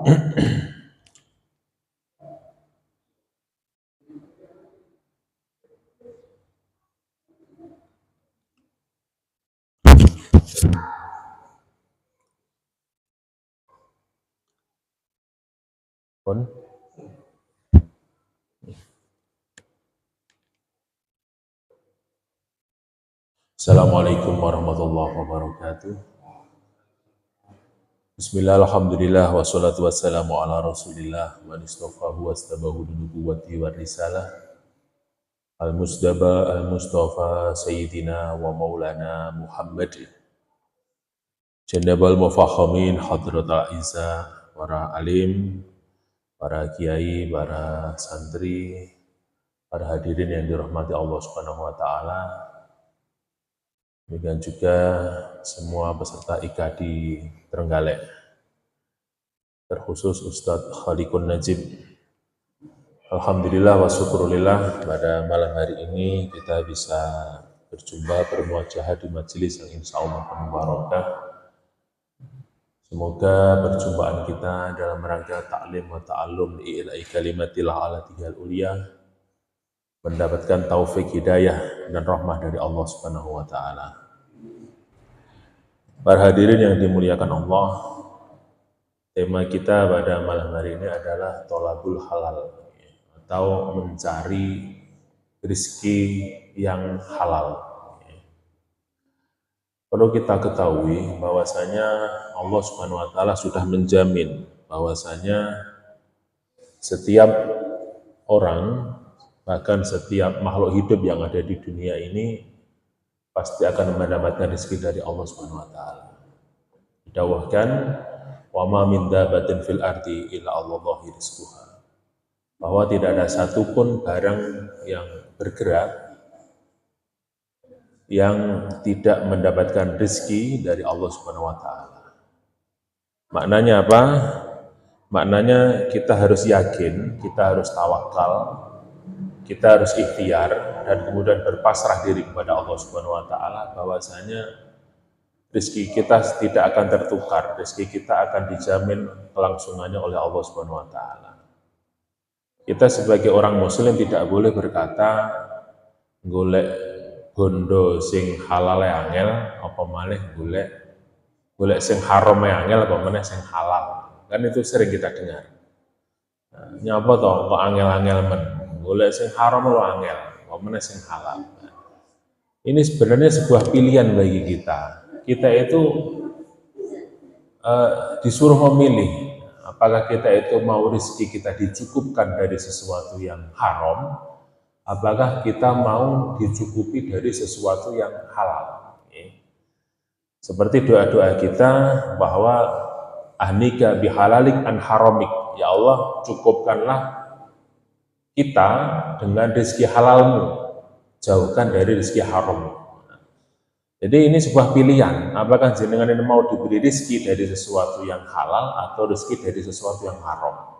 Pun. Assalamualaikum warahmatullahi wabarakatuh. Bismillah, alhamdulillah, wassalatu wassalamu ala rasulillah wa nistafahu wastabahu nubuwati wa risalah al-musdaba al-mustafa sayyidina wa maulana Muhammad jannabal mufahamin hadrat al-izah, para alim, para kiai, para santri, para hadirin yang dirahmati Allah Subhanahu wa taala. Demikian juga semua peserta IKA di Trenggalek, terkhusus Ustadz Khaliqun Najib. Alhamdulillah wa syukurillah, pada malam hari ini kita bisa berjumpa bermuajah di majelis yang insya Allah penuh barokah. Semoga perjumpaan kita dalam rangka ta'lim wa ta'allum li'ila'i kalimatillah ala tihal uliyah mendapatkan taufik hidayah dan rahmah dari Allah Subhanahu wa taala. Para hadirin yang dimuliakan Allah, tema kita pada malam hari ini adalah tholabul halal, atau mencari rezeki yang halal. Perlu kita ketahui bahwasanya Allah Subhanahu wa taala sudah menjamin bahwasanya setiap orang, bahkan setiap makhluk hidup yang ada di dunia ini pasti akan mendapatkan rezeki dari Allah Subhanahu wa taala. Didawahkan, wa ma min dabbatin fil ardi illa Allahi rizquha. Bahwa tidak ada satupun barang yang bergerak yang tidak mendapatkan rezeki dari Allah Subhanahu wa taala. Maknanya apa? Maknanya kita harus yakin, kita harus tawakal, kita harus ikhtiar dan kemudian berpasrah diri kepada Allah Subhanahu wa taala bahwasanya rezeki kita tidak akan tertukar, rezeki kita akan dijamin kelangsungannya oleh Allah Subhanahu wa taala. Kita sebagai orang muslim tidak boleh berkata golek bondo sing halal angel apa malih golek sing haram angel apa meneh sing halal. Kan itu sering kita dengar. Nah, nyapa toh kok angel-angel men golek sing haram lo angel apa meneh sing halal. Nah, ini sebenarnya sebuah pilihan bagi kita. Kita itu disuruh memilih apakah kita itu mau rezeki kita dicukupkan dari sesuatu yang haram, apakah kita mau dicukupi dari sesuatu yang halal. Seperti doa-doa kita bahwa ahnika bihalalik an haramik, ya Allah cukupkanlah kita dengan rezeki halalmu, jauhkan dari rezeki haram. Jadi ini sebuah pilihan, apakah jenengan ini mau diberi rezeki dari sesuatu yang halal atau rezeki dari sesuatu yang haram.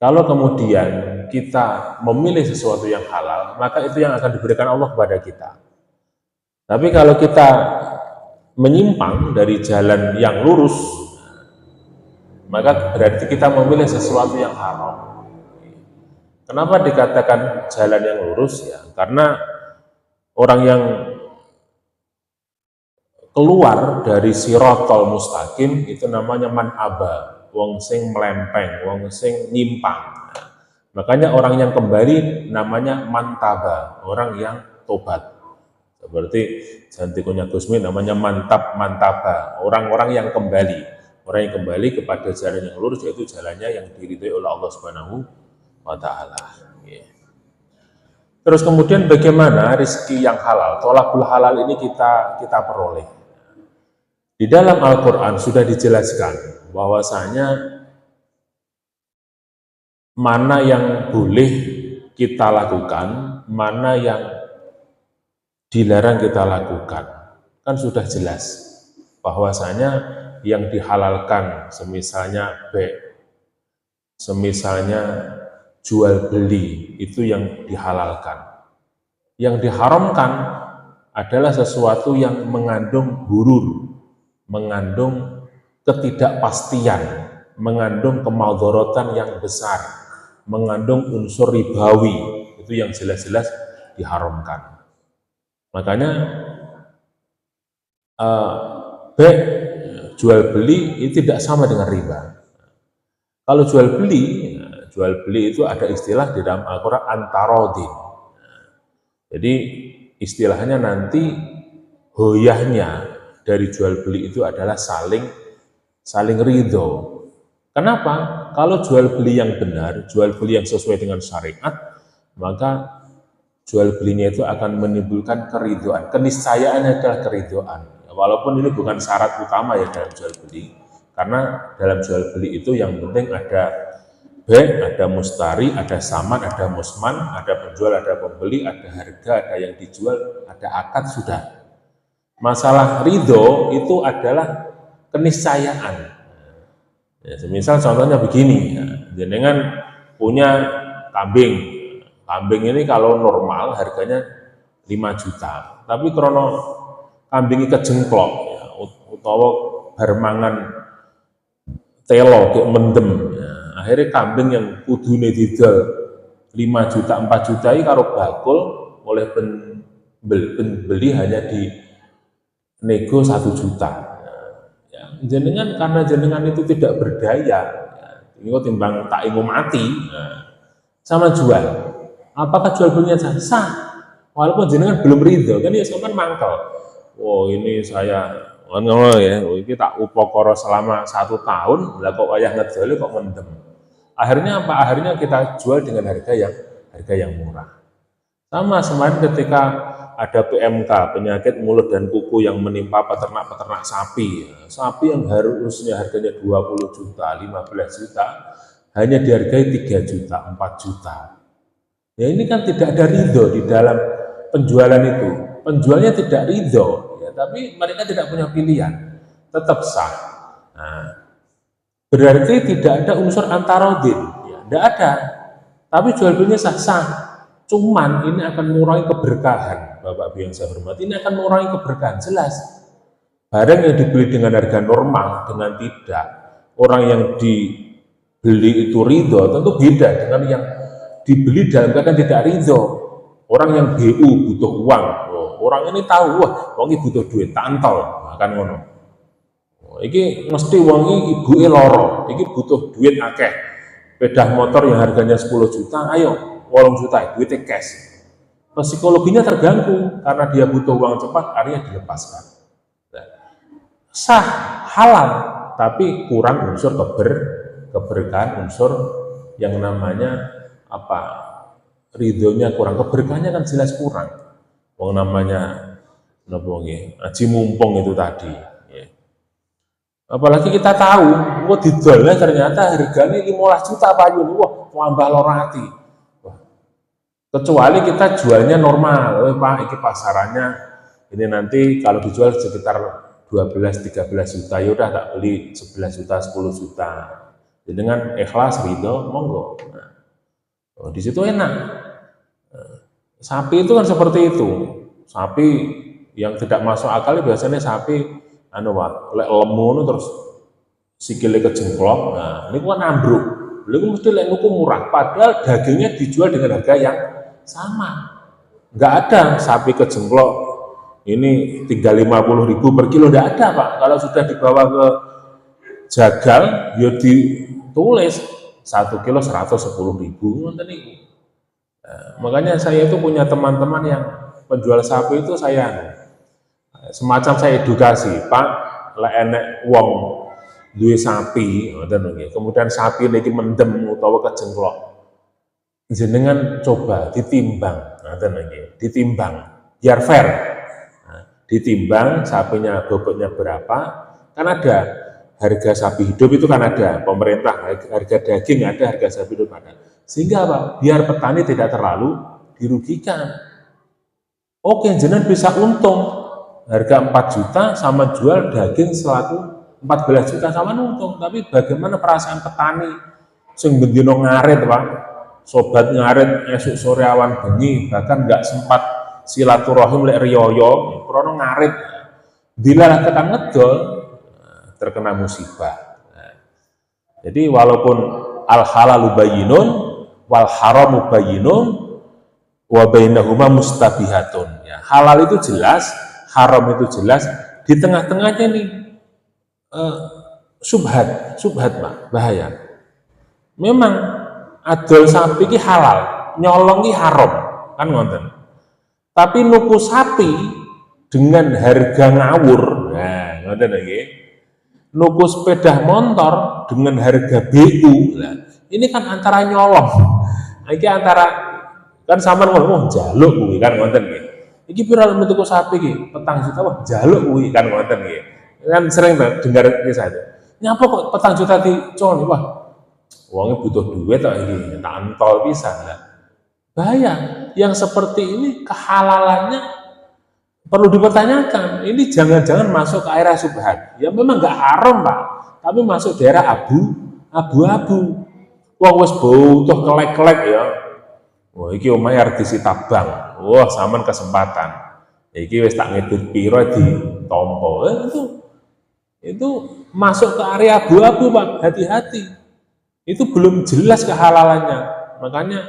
Kalau kemudian kita memilih sesuatu yang halal, maka itu yang akan diberikan Allah kepada kita. Tapi kalau kita menyimpang dari jalan yang lurus, maka berarti kita memilih sesuatu yang haram. Kenapa dikatakan jalan yang lurus? Ya, karena orang yang keluar dari sirotol mustaqim itu namanya man aba, wong sing melempeng, wong sing nyimpang. Makanya orang yang kembali namanya mantaba, orang yang tobat. Seperti Jantikunya Gusmi namanya mantaba, orang-orang yang kembali. Orang yang kembali kepada jalan yang lurus, yaitu jalannya yang diridhoi oleh Allah Subhanahu wa taala. Terus kemudian bagaimana rezeki yang halal? Tholabul halal ini kita peroleh. Di dalam Al-Quran sudah dijelaskan bahwasanya mana yang boleh kita lakukan, mana yang dilarang kita lakukan. Kan sudah jelas bahwasanya yang dihalalkan semisalnya semisalnya jual beli, itu yang dihalalkan. Yang diharamkan adalah sesuatu yang mengandung hurur, mengandung ketidakpastian, mengandung kemaudharatan yang besar, mengandung unsur ribawi, itu yang jelas-jelas diharamkan. Makanya baik jual beli itu tidak sama dengan riba. Kalau jual beli itu ada istilah di dalam Al-Quran antarodin. Jadi istilahnya nanti hoyahnya dari jual beli itu adalah saling ridho. Kenapa? Kalau jual beli yang benar, jual beli yang sesuai dengan syariat, maka jual belinya itu akan menimbulkan keridhoan. Keniscayaan adalah keridhoan. Walaupun ini bukan syarat utama ya dalam jual beli, karena dalam jual beli itu yang penting ada ada mustari, ada saman, ada musman, ada penjual, ada pembeli, ada harga, ada yang dijual, ada akad, sudah. Masalah ridho itu adalah keniscayaan. Ya, misal contohnya begini, ya, jenengan punya kambing. Kambing ini kalau normal harganya 5 juta, tapi krono kambing kejengklok, ya, utawa bermangan telo kayak mendem, ya, akhirnya kambing yang kudune didol 5 juta, 4 juta ini karo bakul oleh pembeli hanya di nego 1 juta. Jenengan karena jenengan itu tidak berdaya, ya, ini timbang tak ingin mati, nah, sama jual. Apakah jual belinya sah? Walaupun jenengan belum ridho, kan ya sampean mangkel. Oh ini saya kan ya, ini tak upokoro selama 1 tahun, lah kok wayah ngedoli kok mendem. Akhirnya apa? Akhirnya kita jual dengan harga yang murah. Sama semarin ketika ada PMK, penyakit mulut dan kuku yang menimpa peternak-peternak sapi. Sapi yang harusnya harganya 20 juta, 15 juta, hanya dihargai 3 juta, 4 juta. Ya ini kan tidak ada ridho di dalam penjualan itu. Penjualnya tidak ridho, ya, tapi mereka tidak punya pilihan, tetap sah. Nah, berarti tidak ada unsur antarodin, ya, tidak ada. Tapi jual belinya sah-sah. Cuman ini akan mengurangi keberkahan, Bapak Ibu yang saya hormati, ini akan mengurangi keberkahan, jelas. Barang yang dibeli dengan harga normal, dengan tidak, orang yang dibeli itu ridho, tentu beda dengan yang dibeli dalam keadaan tidak ridho. Orang yang BU butuh uang, orang ini tahu, wah, wong ini butuh duit, tantol, akan ngono. Iki mesti wong ini ibuke loro, iki butuh duit akeh. Sepeda motor yang harganya 10 juta, ayo 8 juta, duitnya cash. Psikologinya terganggu karena dia butuh uang cepat, akhirnya dilepaskan. Nah, sah, halal, tapi kurang unsur keberkahan, unsur yang namanya apa? Ridhonya kurang, keberkahannya kan jelas kurang. Wong namanya aji mumpung itu tadi. Ya. Apalagi kita tahu, wah didolnya ternyata harganya 15 juta Pak Yun, wah tambah lorati. Kecuali kita jualnya normal, Pak, ini pasarannya ini nanti kalau dijual sekitar 12-13 juta, yaudah tak beli 11 juta, 10 juta. Jadi dengan ikhlas, ridho, monggo. Nah, di situ enak. Sapi itu kan seperti itu. Sapi yang tidak masuk akal biasanya sapi, lek lemu terus sikile kejengklok. Nah, ini kan ambruk. Ini mesti lek nuku murah, padahal dagingnya dijual dengan harga yang sama. Nggak ada sapi kejengklok ini 350.000 per kilo, nggak ada Pak. Kalau sudah dibawa ke jagal ya ditulis 1 kilo 110.000. Makanya saya itu punya teman-teman yang penjual sapi itu, saya semacam saya edukasi, Pak, lek enek wong duwe sapi, kemudian sapi lagi mendem utawa kejengklok, jenengan coba ditimbang, ditimbang biar fair. Nah, ditimbang sapinya bobotnya berapa, kan ada harga sapi hidup itu kan ada, pemerintah harga daging ada, harga sapi hidup ada. Sehingga apa? Biar petani tidak terlalu dirugikan. Oke, jenengan bisa untung. Harga 4 juta sama jual daging selaku 14 juta sama untung. Tapi bagaimana perasaan petani sing bendino ngarit, Pak? Sobat ngarit esuk sore awan bengi, bahkan nggak sempat silaturahim lek riyoyo, krono ngarit. Dilalah tekan ngedol, terkena musibah. Jadi walaupun al halalu bayyinun wal haramu bayyinun wa bainahuma mustabihatun. Ya, halal itu jelas, haram itu jelas, di tengah-tengahnya nih subhat Pak, bahaya. Memang adol sapi ki halal, nyolong ki haram, kan ngoten. Tapi nuku sapi dengan harga ngawur, nah ngoten nggih. Nuku sepeda motor dengan harga BU. Nah, ini kan antara nyolong. Iki antara kan sampean ngomong jaluk kuwi kan ngoten nggih. Iki pira nuku sapi ki? 4 juta wah jaluk kuwi kan ngoten nggih. Kan sering dengar kisah itu. Nyapa kok 4 juta dicol wah. Uangnya butuh duit kok iki, tak antol pisan lah. Bahaya. Yang seperti ini kehalalannya perlu dipertanyakan. Ini jangan-jangan masuk ke area subhat. Ya memang nggak haram Pak, tapi masuk daerah abu-abu. Wong wis butuh kelek-kelek ya. Wah, iki omahe arep disita bank. Wah, sampean kesempatan. Iki wis tak ngedit piro ditompo. Itu masuk ke area abu-abu Pak, hati-hati. Itu belum jelas kehalalannya. Makanya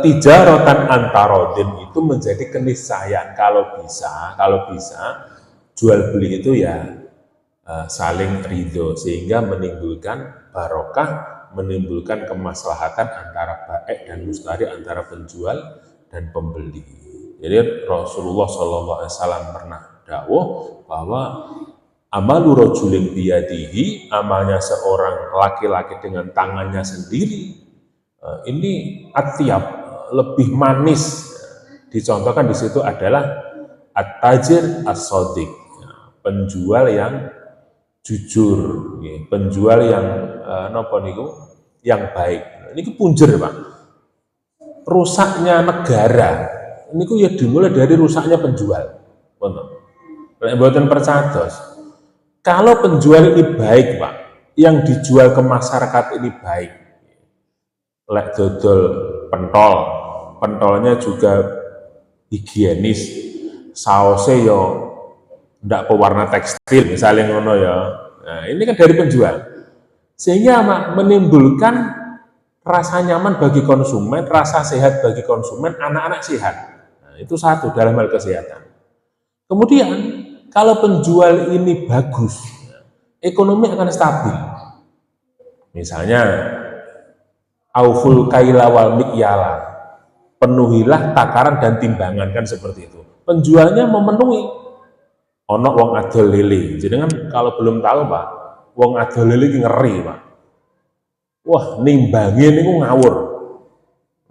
tijaratan antarodin itu menjadi keniscayaan kalau bisa jual beli itu ya saling ridho sehingga menimbulkan barokah, menimbulkan kemaslahatan antara baik dan mustari, antara penjual dan pembeli. Jadi Rasulullah SAW pernah dawuh bahwa amalu rajulin biyadihi, amalnya seorang laki-laki dengan tangannya sendiri, ini atiab, lebih manis. Dicontohkan di situ adalah at-tajir as-shadiq, penjual yang jujur, penjual yang yang baik. Ini punjer Pak. Rusaknya negara, ini ya dimulai dari rusaknya penjual. Mboten percados. Kalau penjual ini baik Pak, yang dijual ke masyarakat ini baik. Lek dodol pentolnya juga higienis, sausnya yo ndak pewarna tekstil misalnya ngono ya. Nah, ini kan dari penjual. Sehingga menimbulkan rasa nyaman bagi konsumen, rasa sehat bagi konsumen, anak-anak sehat. Nah, itu satu dalam hal kesehatan. Kemudian kalau penjual ini bagus, ekonomi akan stabil. Misalnya auful kaila wal mikyala, penuhilah takaran dan timbangan, kan seperti itu. Penjualnya memenuhi. Ono wong adol lele. Jadi kan kalau belum tahu Pak, wong adol lele ini ngeri Pak. Wah, nimbangin ini ngawur.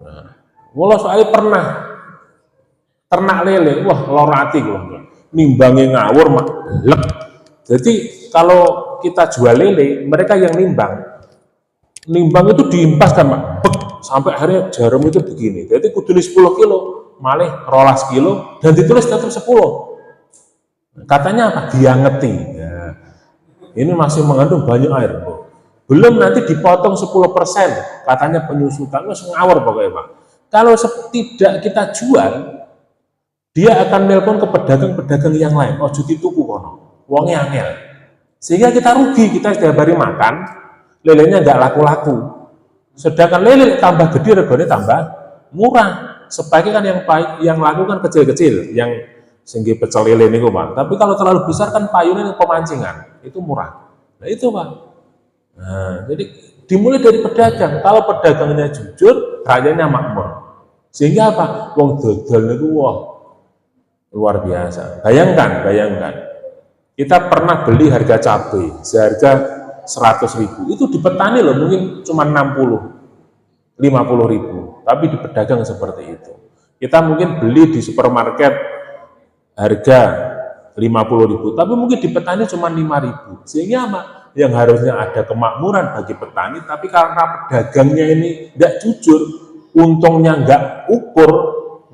Nah, mula soalnya pernah ternak lele, wah lorati kula. Nimbangin ngawur Mak. Lek. Jadi kalau kita jual lele, mereka yang nimbang itu diimpas kan Pak, sampai akhirnya jarum itu begini. Jadi kudu 10 kilo, malah 12 kilo, dan ditulis tetap 10. Katanya apa? Diangeti. Ya. Ini masih mengandung banyak air. Belum nanti dipotong 10%, katanya penyusutan, itu ngawur pokoknya Pak. Kalau tidak kita jual, dia akan nelpon ke pedagang-pedagang yang lain. Oh, jadi tuku kono, uangnya angel. Sehingga kita rugi, kita setiap hari makan, lelenya nggak laku-laku. Sedangkan lele tambah gede regane tambah murah. Sebaiknya kan yang laku kan kecil-kecil, yang singgi pecel lele niku Pak. Tapi kalau terlalu besar kan payungnya pemancingan, itu murah. Nah itu Pak. Nah, jadi dimulai dari pedagang. Kalau pedagangnya jujur, rakyatnya makmur. Sehingga apa? Wong dodol niku wah luar biasa. Bayangkan. Kita pernah beli harga cabai seharga 100.000, itu di petani loh mungkin cuma 50.000 tapi di pedagang seperti itu. Kita mungkin beli di supermarket harga 50.000 tapi mungkin di petani cuma 5.000. Sehingga apa? Yang harusnya ada kemakmuran bagi petani, tapi karena pedagangnya ini tidak jujur, untungnya nggak ukur,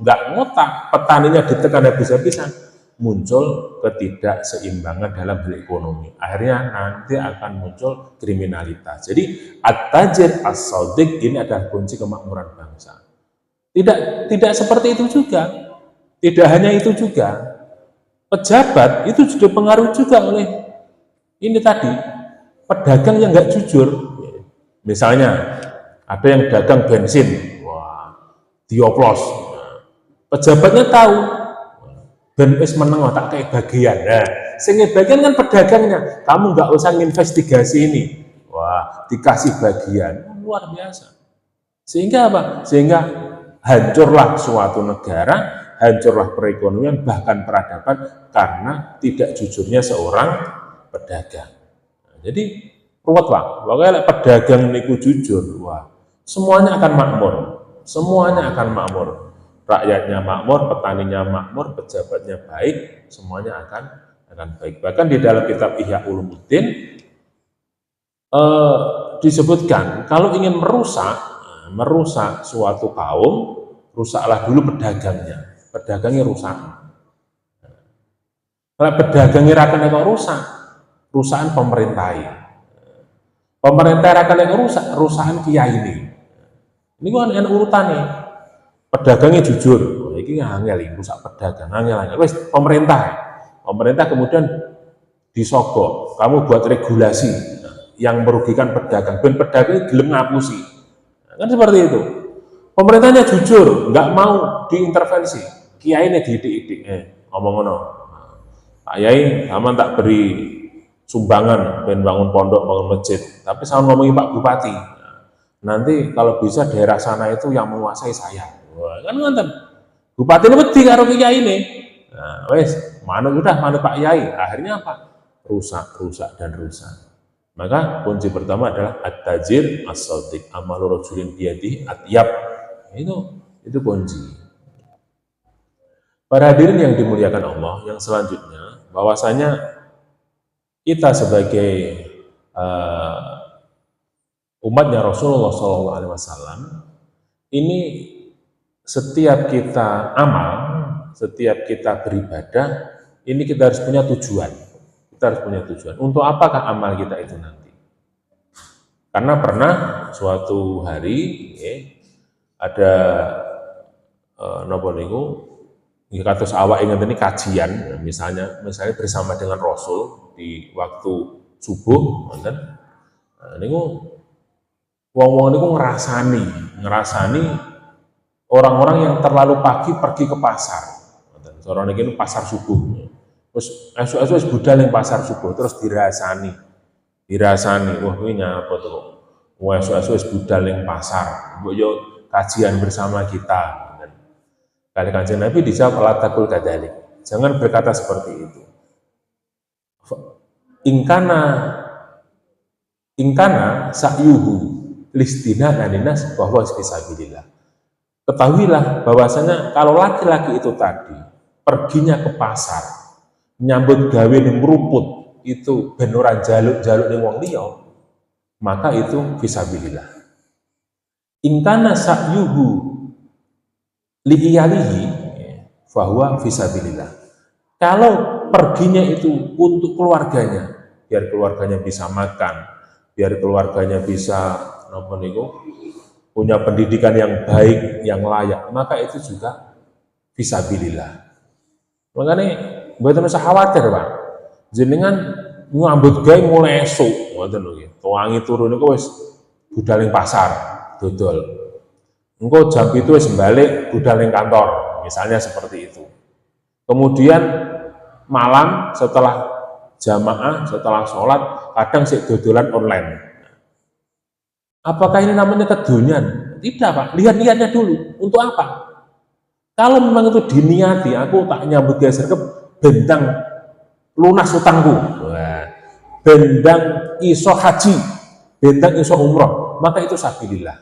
nggak ngotak, petaninya ditekan habis-habisan, muncul ketidakseimbangan dalam hal ekonomi. Akhirnya nanti akan muncul kriminalitas. Jadi at-tajir as-shadiq ini adalah kunci kemakmuran bangsa. Tidak seperti itu juga. Tidak hanya itu juga. Pejabat itu juga pengaruh juga oleh ini tadi. pedagang yang nggak jujur, misalnya ada yang dagang bensin, wah, dioplos, pejabatnya tahu, ben wis meneng tak kayak bagian. Nah, sing bagian kan pedagangnya. Kamu nggak usah nginvestigasi ini. Wah, dikasih bagian. Luar biasa. Sehingga apa? Sehingga hancurlah suatu negara, hancurlah perekonomian, bahkan peradaban karena tidak jujurnya seorang pedagang. Nah, jadi ruwet Pak. Pokoknya pedagang niku jujur, wah, semuanya akan makmur. Semuanya akan makmur. Rakyatnya makmur, petaninya makmur, pejabatnya baik, semuanya akan baik. Bahkan di dalam kitab Ihya Ulumuddin disebutkan kalau ingin merusak suatu kaum, rusaklah dulu pedagangnya. Pedagangnya rusak. Kalau pedagangnya rakan kok rusak, rusakan pemerintah. Pemerintah rakan kok rusak, rusakan kiai ini. Ini kan urutannya. Pedagangnya jujur, ini angel ini rusak pedagang, angel. Wes pemerintah kemudian disogok, kamu buat regulasi yang merugikan pedagang, ben pedagang gelem ngapusi, kan seperti itu. Pemerintahnya jujur, nggak mau diintervensi, kiai ini diidik-idik, ngomong Pak Yai, sama tak beri sumbangan, ben bangun pondok, bangun masjid, tapi sama ngomongin Pak Bupati, nanti kalau bisa daerah sana itu yang menguasai saya. Wah, kan ngonten. Bupati ini wedi karo kiai ini. Nah, wes, manut Pak Yai. Akhirnya apa? Rusak. Maka kunci pertama adalah at-tajir as-shadiq, amalu rajulin biyadihi atyab. Itu kunci. Para hadirin yang dimuliakan Allah, yang selanjutnya bahwasanya kita sebagai umatnya Rasulullah SAW ini setiap kita amal, setiap kita beribadah, ini kita harus punya tujuan. Kita harus punya tujuan. Untuk apakah amal kita itu nanti? Karena pernah suatu hari ada napa niku kados awak ingat ini kajian, misalnya bersama dengan Rasul di waktu subuh, ngoten. Niku wong-wong niku ngerasani orang-orang yang terlalu pagi pergi ke pasar. Orang ini pasar subuh. Terus esok-esok budal yang pasar subuh, terus dirasani. Wah ini nyapa tuh. Wah esok-esok budal yang pasar. Yuk kajian bersama kita. Kali kajian Nabi dijawab la taqul kadzalik. Jangan berkata seperti itu. Ingkana sa'yuhu listina naninas bahwa fisabilillah. Ketahuilah bahwasanya kalau laki-laki itu tadi perginya ke pasar, nyambut gawe ning rumput, itu ben ora jaluk-jaluk ning wong liya, maka itu fisabilillah. Ingkana sa'yuhu li'iyalihi bahwa fisabilillah. Kalau perginya itu untuk keluarganya, biar keluarganya bisa makan, biar keluarganya bisa punya pendidikan yang baik, yang layak, maka itu juga fisabilillah. Makanya mboten usah khawatir, Pak. Jenengan ngambut gawe mulai esuk, ngoten lho nggih. Tuangi turu niku wis budal ning pasar, dodol. Engko jam itu wis balik budal ning kantor, misalnya seperti itu. Kemudian malam setelah jamaah, setelah sholat, kadang sik dodolan online. Apakah ini namanya kedunian? Tidak Pak, lihat-lihatnya dulu. Untuk apa? Kalau memang itu diniati, aku tak nyambut gawe sergep bendang lunas utangku. Wah, bendang iso haji, bendang iso umroh, maka itu sabilillah.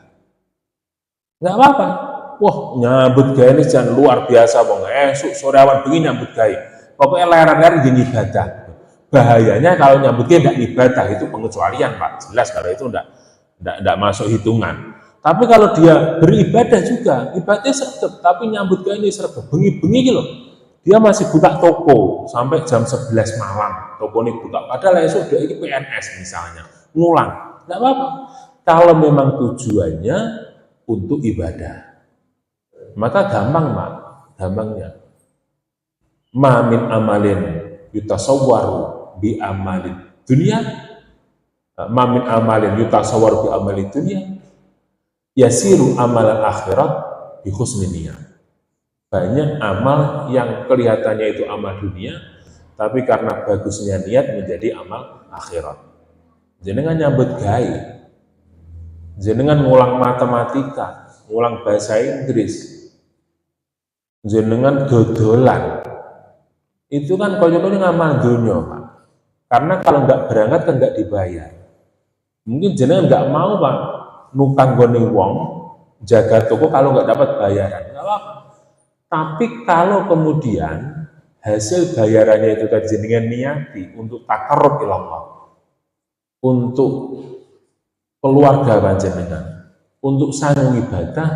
Enggak apa-apa. Wah, nyambut gawe ini jangan luar biasa, Bang. Esuk sore awan bengi nyambut gawe. Pokoknya lerang-lerang jadi ibadah. Bahayanya kalau nyambut gawe enggak ibadah, itu pengecualian, Pak. Jelas kalau itu enggak masuk hitungan. Tapi kalau dia beribadah juga, ibadahnya sergap, tapi nyambut gawe ini sergap, bengi-bengi gitu. Dia masih buka toko sampai jam 11 malam. Toko ini buka. Padahal esok dia ini PNS misalnya, ngulang. Enggak apa-apa. Kalau memang tujuannya untuk ibadah, maka gampang, Pak. Gampangnya. Ma min amalin yutasawwaru bi amalin dunia Mamin amalin yutasawwar bi amali dunya yasiru amalan akhirat bi husni niyah. Banyak amal yang kelihatannya itu amal dunia, tapi karena bagusnya niat menjadi amal akhirat. Jenengan nyambut gawe, jenengan ngulang matematika, ngulang bahasa Inggris, jenengan dodolan, itu kan konyol-konyol ngamal dunia, Pak. Karena kalau nggak berangkat kan nggak dibayar. Mungkin jenengan nggak mau, Pak, nukang goni wong, jaga toko kalau nggak dapat bayaran. Nggak apa-apa. Tapi kalau kemudian hasil bayarannya itu tadi jenengan niati untuk takarrub ilallah, untuk keluarga panjenengan, untuk sanggup ibadah,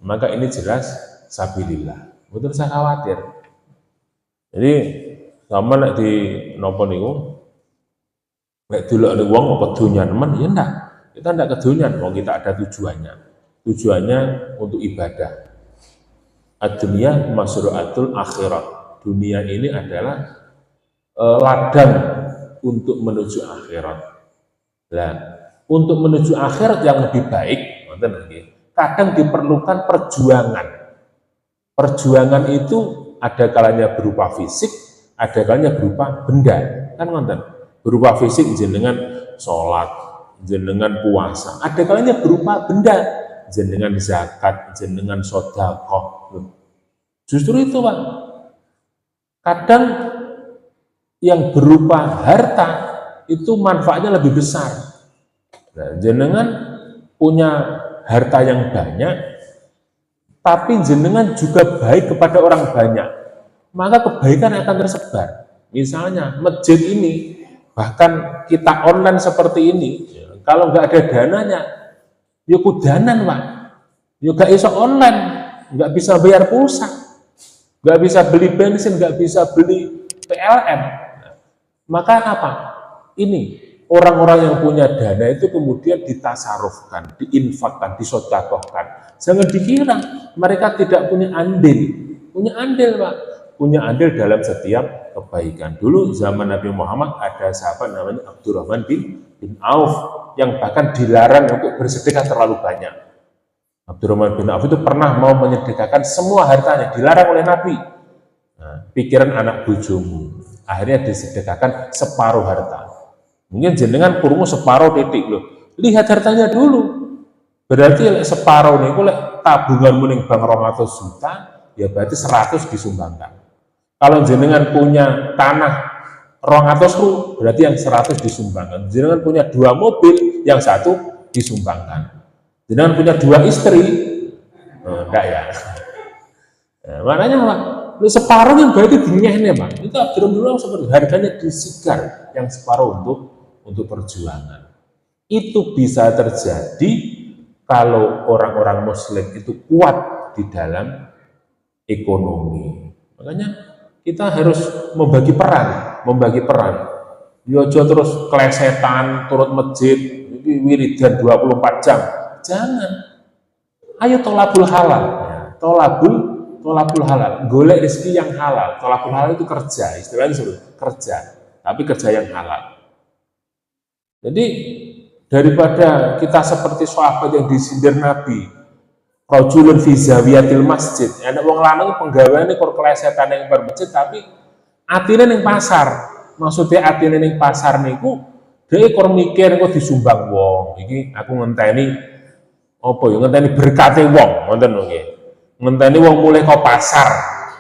maka ini jelas sabilillah. Betul, saya khawatir. Jadi sama nek di nopo niku, nek dulu ada uang mau kedunyan men, ya enggak. Kita enggak kedunyan, mau kita ada tujuannya. Tujuannya untuk ibadah. Ad-dunya masru'atul akhirat. Dunia ini adalah ladang untuk menuju akhirat. Nah, untuk menuju akhirat yang lebih baik, kadang diperlukan perjuangan. Perjuangan itu ada kalanya berupa fisik, ada kalanya berupa benda. Kan ngonten? Berupa fisik jenengan sholat, jenengan puasa. Ada kalanya berupa benda, jenengan zakat, jenengan sedekah. Justru itu, Pak. Kadang yang berupa harta itu manfaatnya lebih besar. Nah, jenengan punya harta yang banyak, tapi jenengan juga baik kepada orang banyak, maka kebaikan akan tersebar. Misalnya masjid ini, bahkan kita online seperti ini, kalau nggak ada dananya, ya kudanan, Pak. Ya nggak iso online, nggak bisa bayar pulsa, nggak bisa beli bensin, nggak bisa beli PLN. Maka apa? Ini orang-orang yang punya dana itu kemudian ditasarufkan, diinfakkan, disodakohkan. Jangan dikira mereka tidak punya andil. Punya andil, Pak. Punya andil dalam setiap kebaikan. Dulu zaman Nabi Muhammad ada sahabat namanya Abdurrahman bin Auf yang bahkan dilarang untuk bersedekah terlalu banyak. Abdurrahman bin Auf itu pernah mau menyedekahkan semua hartanya, dilarang oleh Nabi. Nah, pikiran anak bojomu, akhirnya disedekahkan separuh harta. Mungkin jenengan kurungu separuh titik loh. Lihat hartanya dulu. Berarti separuh nih, kalau tabungan muning bank 200 juta, ya berarti 100 disumbangkan. Kalau jenengan punya tanah 200 berarti yang 100 disumbangkan. Jenengan punya 2 mobil, yang 1 disumbangkan. Jenengan punya 2 istri, enggak ya. Nah, makanya Pak, separuh yang berarti dinyehnya, Pak. Itu Abdurrahman seperti harganya disigar, yang separuh untuk perjuangan. Itu bisa terjadi kalau orang-orang Muslim itu kuat di dalam ekonomi. Makanya kita harus membagi peran. Yojo terus kelesetan, turut masjid, wiridan 24 jam. Jangan. Ayo tolabul halal. Ya, tolabul halal. Golek rezeki yang halal. Tolabul halal itu kerja, istilahnya disebut kerja, tapi kerja yang halal. Jadi daripada kita seperti sahabat yang disindir Nabi, rajulun fi zawiyatil masjid, ana wong lanang penggaweane kok klesetan ning masjid tapi atine ning pasar. Maksudnya atine ning pasar niku dhewe kok mikir kok disumbang wong. Iki aku ngenteni apa ya, ngenteni berkate wong, ngoten lho nggih. Ngenteni wong mulai kok pasar.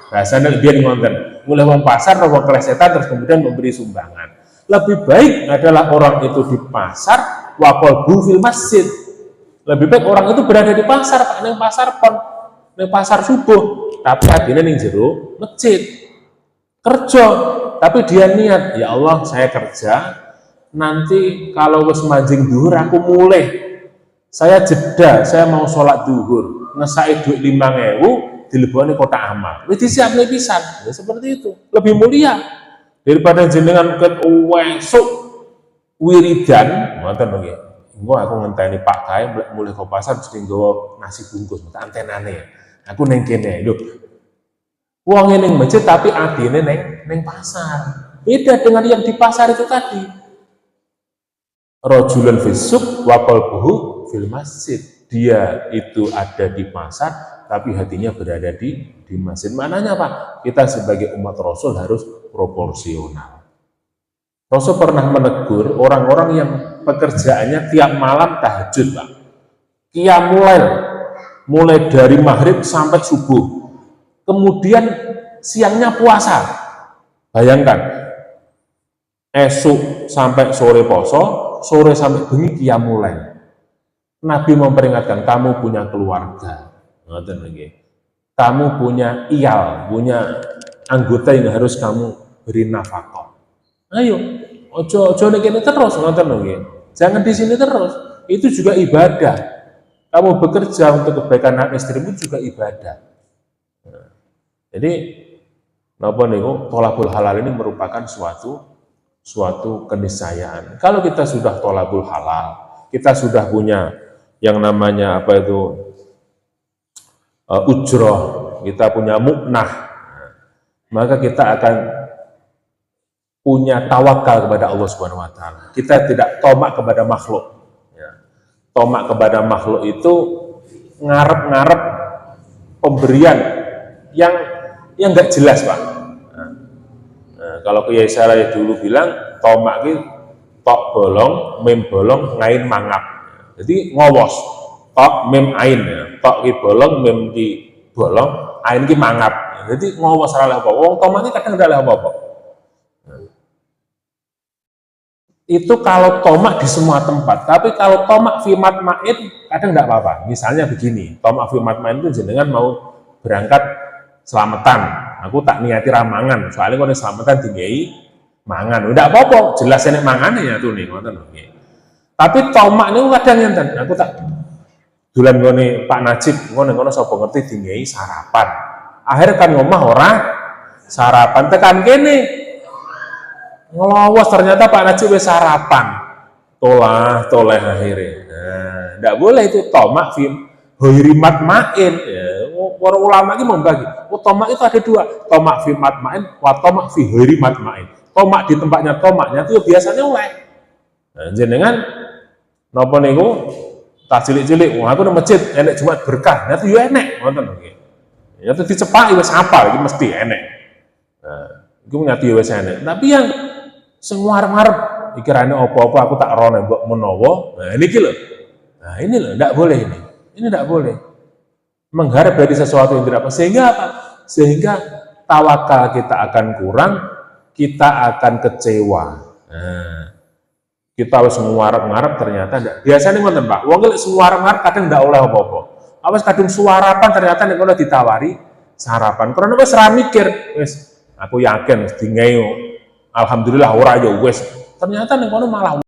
Bahasane biyen ngoten. Mulai wong pasar wong klesetan terus kemudian memberi sumbangan. Lebih baik adalah orang itu di pasar, wakol fil masjid. Lebih baik orang itu berada di pasar, Pak, neng pasar pon, neng pasar subuh, tapi hatinya neng jero masjid. Kerja, tapi dia niat, ya Allah saya kerja, nanti kalau wis manjing duhur aku mulai, saya jeda, saya mau sholat duhur, ngesai duit 5.000, dileboni kotak amal. Wis disiap pisan, ya seperti itu, lebih mulia daripada jenengan ket wesuk wiridan, ngoten nggih. Engko aku ngenteni Pak Kae mulai ke pasar mesti nggawa nasi bungkus, antenane. Aku ning kene, lho. Wong ning masjid tapi atine ning pasar. Beda dengan yang di pasar itu tadi. rajulun fisuk wa qalbuhu fil masjid. Dia itu ada di pasar tapi hatinya berada di masjid. Maknanya apa? Kita sebagai umat Rasul harus proporsional. Rasul pernah menegur orang-orang yang pekerjaannya tiap malam tahajud, Pak. Qiyamul, mulai dari maghrib sampai subuh. Kemudian siangnya puasa. Bayangkan, esok sampai sore poso, sore sampai bengi qiyamul. Nabi memperingatkan, kamu punya keluarga, kamu punya iyal, punya anggota yang harus kamu beri nafkah. Ayo, ojo ini terus, jangan di sini terus. Itu juga ibadah. Kamu bekerja untuk kebaikan anak istrimu juga ibadah. Jadi, tholabul halal ini merupakan suatu keniscayaan. Kalau kita sudah tholabul halal, kita sudah punya yang namanya ujroh, kita punya muknah, maka kita akan punya tawakal kepada Allah Subhanahu wa taala. Kita tidak tomak kepada makhluk. Tomak kepada makhluk itu ngarep-ngarep pemberian yang enggak jelas, Pak. Kalau Kiai Saraya dulu bilang, tomak itu tok bolong, mim bolong, ngain mangap. Jadi ngowos, tok mim ain, tok ki bolong, mim ki bolong, ain ki mangap. Jadi ngowos ora apa. Wong tomak ini kadang ndak apa-apa. Itu kalau tomak di semua tempat, tapi kalau tomak fi matmain kadang ndak apa-apa. Misalnya begini, tomak fi matmain itu jenengan mau berangkat selamatan, aku tak niati ramangan, soalnya kalau selamatan tinggi mangan, ndak apa-apa, jelas enek mangane ya tuh nih, ngoten nggih. Tapi tomak niku kadang ngenten, aku tak dolan ngene Pak Najib, ngono sapa ngerti tinggi sarapan. Akhirnya kan ngomah ora sarapan, tekan kene ngelowas ternyata Pak Najib wis sarapan. Toleh akhirnya. Nah, ndak boleh itu tomak fi hoirimat main. Ya, para ulama ini membagi. Tomak itu ada dua, tomak fi matmain, wa tomak fi hoirimat main. Tomak di tempatnya tomaknya itu biasanya oleh. Nah, jenengan napa niku tak cilik-cilik, wong aku nang masjid enek Jumat berkah, nah itu yo enek, ngoten nggih. Ya itu dicepaki wis apal iki mesti enek. Nah, iku nyati wis enek. Tapi yang sing ngarep-ngarep pikirane apa-apa aku tak rono mbok menawa. Nah, niki lho. Nah, ini loh, enggak boleh ini. Ini enggak boleh. Mengharap dari sesuatu yang tidak apa. Sehingga apa? Sehingga tawakal kita akan kurang, kita akan kecewa. Nah, kita harus ngarep-ngarep ternyata enggak. Biasanya ngoten, Pak. Wong lek ngarep-ngarep kadang enggak oleh apa-apa. Awas kadung suarapan ternyata nek ngono ditawari sarapan. Karena wis ra mikir, wis aku yakin wis dingai alhamdulillah ora ya wis. Ternyata nek ngono malah